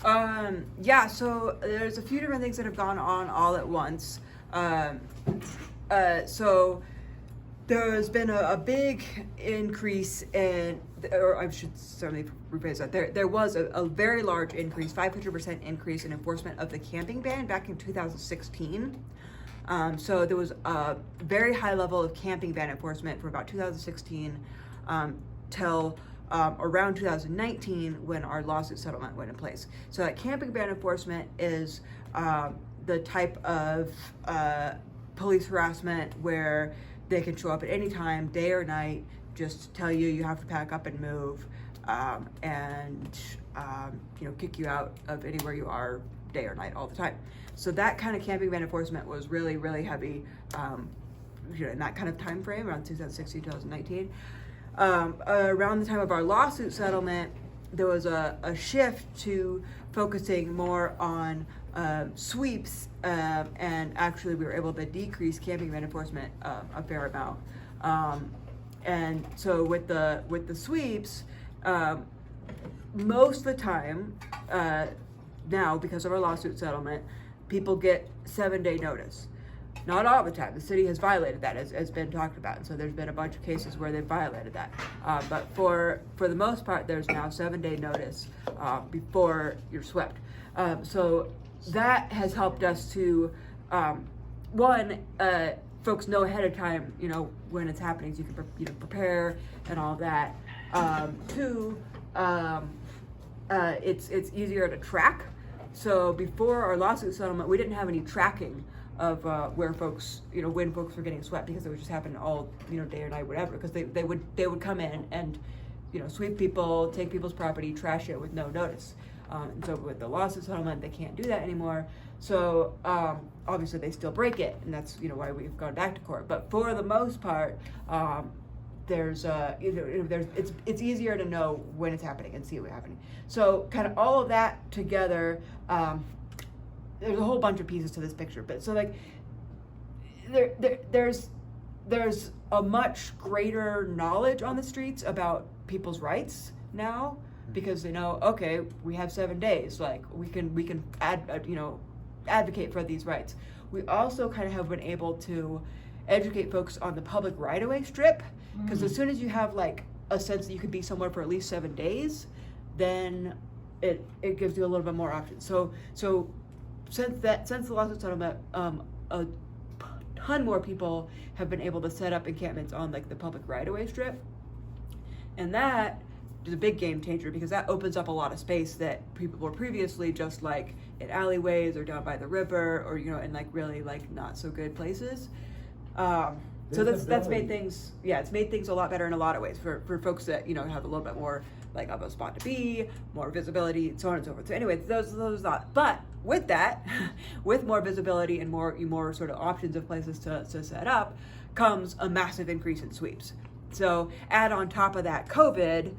Yeah, so there's a few different things that have gone on all at once. So there's been a big increase in, or I should certainly rephrase that. There was a very large increase, 500% increase in enforcement of the camping ban back in 2016. So there was a very high level of camping ban enforcement from about 2016 till around 2019 when our lawsuit settlement went in place. So that camping ban enforcement is the type of police harassment where they can show up at any time, day or night, just tell you you have to pack up and move, and kick you out of anywhere you are, day or night, all the time. So that kind of camping ban enforcement was really, really heavy, in that kind of time frame, around 2016, 2019. Around the time of our lawsuit settlement, there was a shift to focusing more on sweeps, and actually we were able to decrease camping ban enforcement a fair amount. And so with the sweeps, most of the time now, because of our lawsuit settlement, people get 7-day notice. Not all the time. The city has violated that, as been talked about, and so there's been a bunch of cases where they've violated that. But for the most part, there's now 7-day notice before you're swept. So that has helped us to, folks know ahead of time, when it's happening, so you can prepare and all of that. Two, it's easier to track. So before our lawsuit settlement, we didn't have any tracking of where folks, when folks were getting swept, because it would just happen all, day or night, whatever, because they would come in and, sweep people, take people's property, trash it with no notice. And so with the lawsuit settlement, they can't do that anymore. So obviously they still break it, and that's, why we've gone back to court. But for the most part, there's it's easier to know when it's happening and see what's happening. So kind of all of that together, there's a whole bunch of pieces to this picture, but so like there's a much greater knowledge on the streets about people's rights now, because they know, okay, we have 7 days, like we can advocate for these rights. We also kind of have been able to educate folks on the public right-of-way strip, because as soon as you have like a sense that you could be somewhere for at least 7 days, then it gives you a little bit more options. So since the lawsuit settlement, a ton more people have been able to set up encampments on like the public right-of-way strip, and that is a big game changer, because that opens up a lot of space that people were previously just like in alleyways or down by the river, or in like really like not so good places. So that's made things, it's made things a lot better in a lot of ways for folks that have a little bit more like of a spot to be, more visibility, and so on and so forth. So anyway, those thoughts. But with that, with more visibility and more sort of options of places to set up, comes a massive increase in sweeps. So add on top of that COVID,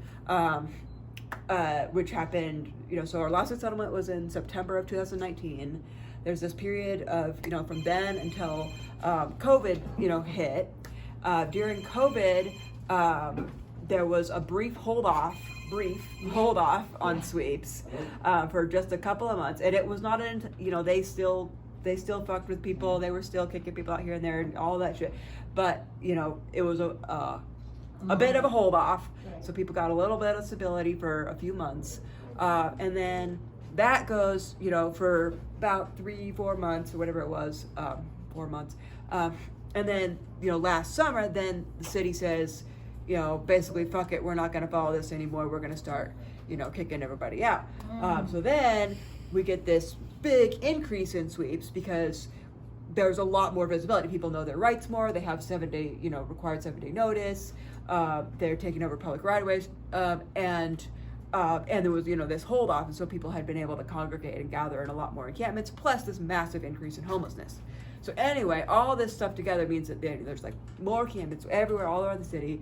which happened, so our lawsuit settlement was in September of 2019. There's this period of, from then until COVID, hit. During COVID, there was a brief hold off on sweeps for just a couple of months, and it was not they still fucked with people. They were still kicking people out here and there and all that shit, but it was a bit of a hold off, so people got a little bit of stability for a few months, and then that goes for about 3-4 months or whatever it was, 4 months, and then last summer, then the city says, basically, fuck it, we're not going to follow this anymore. We're going to start, kicking everybody out. So then we get this big increase in sweeps, because there's a lot more visibility. People know their rights more. They have 7-day, required 7-day notice. They're taking over public right-of-ways, and there was, this hold off, and so people had been able to congregate and gather in a lot more encampments, plus this massive increase in homelessness. So anyway, all this stuff together means that there's like more encampments everywhere, all around the city.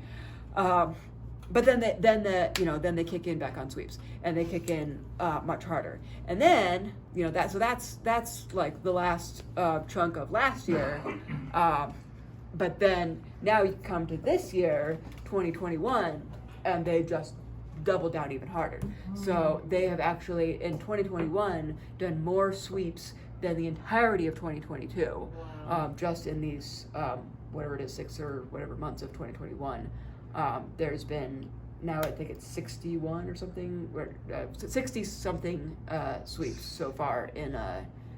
But then they kick in back on sweeps, and they kick in much harder. And then that's like the last chunk of last year. But then now you come to this year, 2021, and they just doubled down even harder. So they have actually, in 2021, done more sweeps than the entirety of 2022, just in these, whatever it is, 6 or whatever months of 2021. There's been, now I think it's 61 or something, 60 something sweeps so far in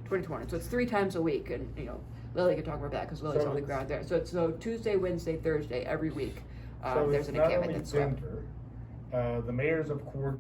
2020. So it's 3 times a week, and you know, Lily can talk about that because Lily's on the ground there. So it's Tuesday, Wednesday, Thursday every week. So there's it's an not encampment only that's swept. winter. The mayors have coordinated